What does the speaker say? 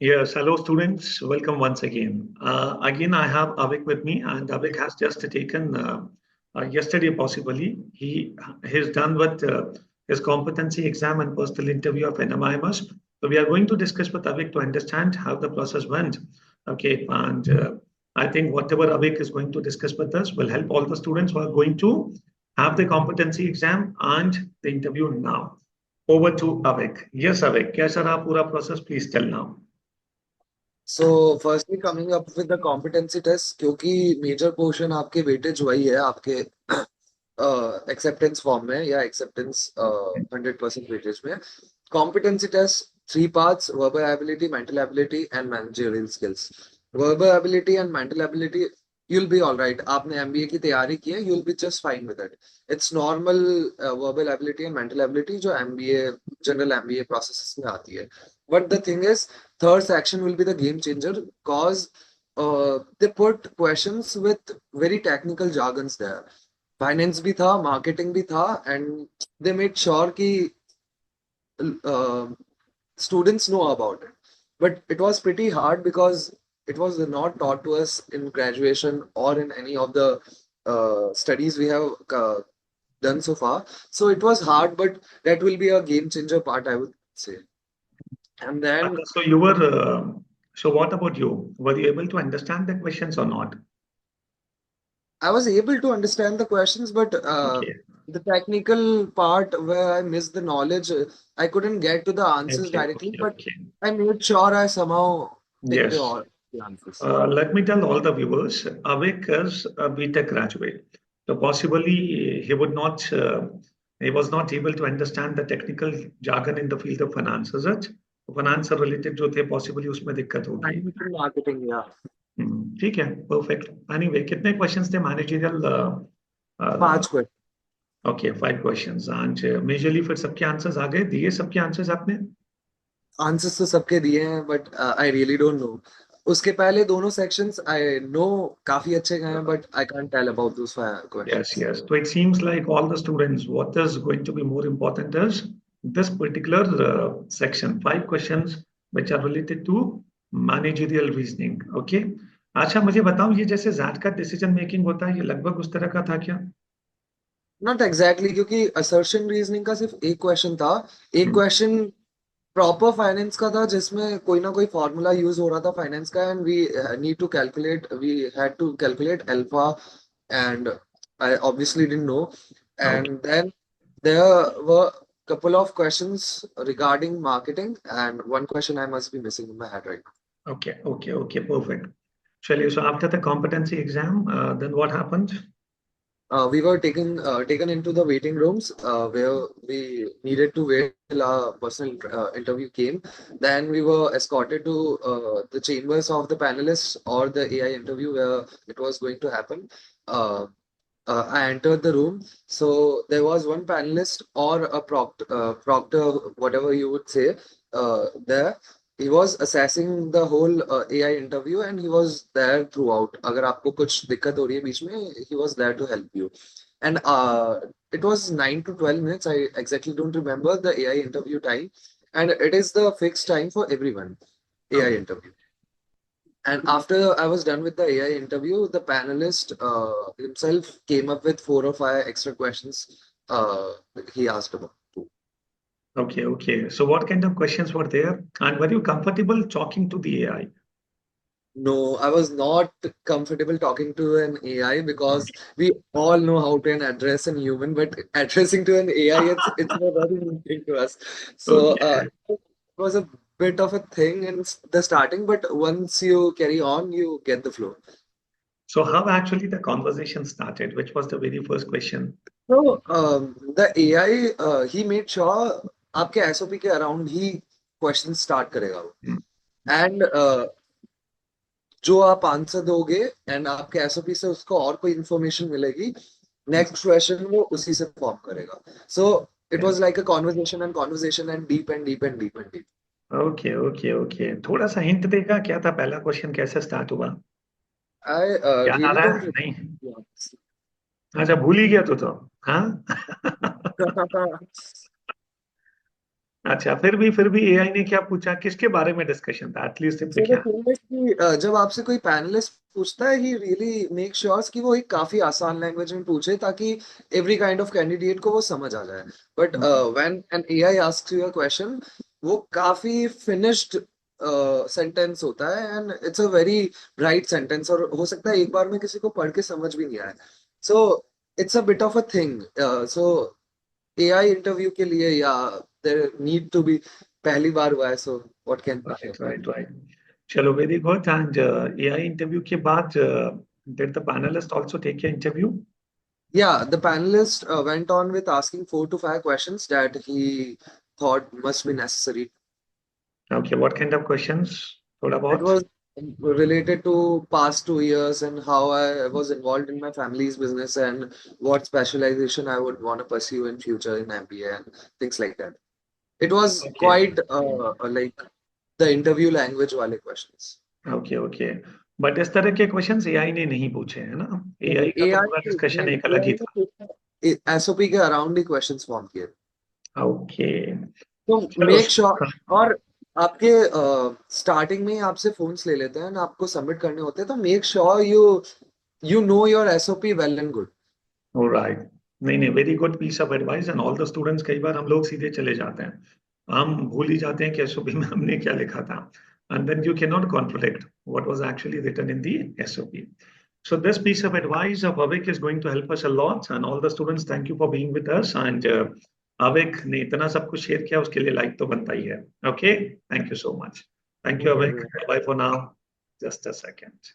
Yes, hello students. Welcome once again. Again, I have Avik with me, and Avik has just taken yesterday, possibly. He's done with his competency exam and personal interview of NMIMS. So we are going to discuss with Avik to understand how the process went. Okay, and I think whatever Avik is going to discuss with us will help all the students who are going to have the competency exam and the interview now. Over to Avik. Yes, Avik. कैसा रहा पूरा process? Please tell now. So firstly coming up with the competency test क्योंकि major portion आपके weightage वही है आपके acceptance form में या acceptance 100% weightage में competency test three parts verbal ability mental ability and managerial skills verbal ability and mental ability you'll be all right आपने MBA की तैयारी की है you'll be just fine with it it's normal verbal ability and mental ability जो MBA general MBA processes में आती है but the thing is third section will be the game changer because they put questions with very technical jargons there. Finance भी था, marketing भी था, and they made sure कि uh, students know about it. But it was pretty hard because it was not taught to us in graduation or in any of the studies we have done so far. So it was hard, but that will be a game changer part, I would say. And then So you were, so what about you? Were you able to understand the questions or not? I was able to understand the questions, but Okay, the technical part where I missed the knowledge, I couldn't get to the answers okay, directly, okay, but okay. I made sure I somehow picked Yes. all the answers. Let me tell all the viewers, Avik is a BTech graduate. So possibly he would not, he was not able to understand the technical jargon in the field of finance, is it? Finance से related जो थे possibly उसमें दिक्कत होगी. Financial marketing, yeah. ठीक है, perfect. Anyway, कितने questions थे managerial? पांच question okay, 5 questions and majorly फिर सबके आंसर्स आ गए, दिए सबके आंसर्स आपने? आंसर्स तो सबके दिए हैं but I really don't know उसके पहले दोनों सेक्शंस आई नो काफी अच्छे गए हैं but I can't tell about those Yes, questions yes. So it seems like all the students, what is going to be more important is this particular section, 5 questions which are related to managerial reasoning. Okay. अच्छा मुझे बताओ ये जैसे jet का decision making होता है ये लगभग उस तरह का था क्या? नॉट एग्जैक्टली क्योंकि असर्शन रीजनिंग का सिर्फ एक क्वेश्चन था एक हम्म, क्वेश्चन प्रॉपर फाइनेंस का था जिसमें कोई ना कोई फॉर्मूला यूज हो रहा था फाइनेंस का and we need to calculate we had to calculate alpha and I obviously didn't know okay, and then there were couple of questions regarding marketing and one question I must be missing in my head right now. Okay, okay, okay, perfect. चलिए, so after the competency exam, then what happened? We were taken into the waiting rooms where we needed to wait till our personal interview came. Then we were escorted to the chambers of the panelists or the AI interview where it was going to happen. Uh, I entered the room. So there was one panelist or a proctor, whatever you would say, there. He was assessing the whole AI interview and he was there throughout. अगर आपको कुछ दिक्कत हो रही है बीच में, he was there to help you. And it was 9 to 12 minutes. I exactly don't remember the AI interview time. And it is the fixed time for everyone, AI Okay. interview. And after I was done with the AI interview, the panelist himself came up with 4 or 5 extra questions uh, he asked about. Okay, okay. So what kind of questions were there? And were you comfortable talking to the AI? No, I was not comfortable talking to an AI because Okay. we all know how to address an human, but addressing to an AI, it's a very new thing to us. So Okay. it was a bit of a thing in the starting, but once you carry on, you get the flow. So how actually the conversation started? Which was the very first question? So the AI he made sure आपके SOP के around ही question start करेगा वो Hmm. And जो आप answer दोगे and आपके SOP से उसको और कोई इंफॉर्मेशन मिलेगी नेक्स्ट क्वेश्चन वो उसी से फॉर्म करेगा so it Yeah. Was like a conversation and deep and deep and deep and deep okay, okay, okay. थोड़ा सा हिंट देगा क्या था पहला क्वेश्चन कैसे स्टार्ट हुआ? आई याद आ रियली रहा डोंट है? नहीं। अच्छा भूल ही गया तो हाँ? अच्छा, फिर भी एआई ने क्या पूछा, किसके बारे में डिस्कशन था, at least if we So the can. thing is कि जब आपसे कोई पैनलिस्ट पूछता है, ही रियली मेक श्योर्स कि वो एक काफी आसान लैंग्वेज में पूछे ताकि एवरी काइंड ऑफ कैंडिडेट को वो समझ आ जाए। But when an AI asks you a question, वो काफी फिनिश्ड सेंटेंस होता है, and it's a very bright sentence, और हो सकता है एक बार में किसी को पढ़ के समझ भी नहीं आए। So it's a bit of a thing. So AI interview के लिए, या देयर नीड टू बी, पहली बार हुआ है, so what can be. Right. चलो, very good. And AI interview के बाद did the panelist also take your interview? Yeah, the panelist went on with asking 4 to 5 questions that he thought must be necessary. Okay, what kind of questions, थोड़ा It बहुत? was related to past 2 years and how I was involved in my family's business and what specialization I would want to pursue in future in MBA and things like that. It was okay quite like the interview language wale questions. Okay okay. But इस तरह के questions AI ने नहीं पूछे, है ना? AI का तो पूरा डिस्कशन एक अलग ही था। SOP के अराउंड ही क्वेश्चंस फॉर्म किए। ओके, तो चलो। मेक श्योर, और आपके स्टार्टिंग में ही आपसे फोन्स ले लेते हैं ना, आपको सबमिट करने होते हैं, तो make sure you know your SOP well and good. Right. नहीं नहीं, very good piece of advice. And all the students, कई बार हम लोग सीधे चले जाते हैं, हम भूल ही जाते हैं कि एसओपी में हमने क्या लिखा था, and then you can not contradict what was actually written in the SOP. So this piece of advice of Avik is going to help us a lot, and all the students, thank you for being with us. And Avik ने इतना सब कुछ share किया, उसके लिए like तो बनता ही है. Okay, thank you so much. Thank you, Avik. Bye for now. Just a second.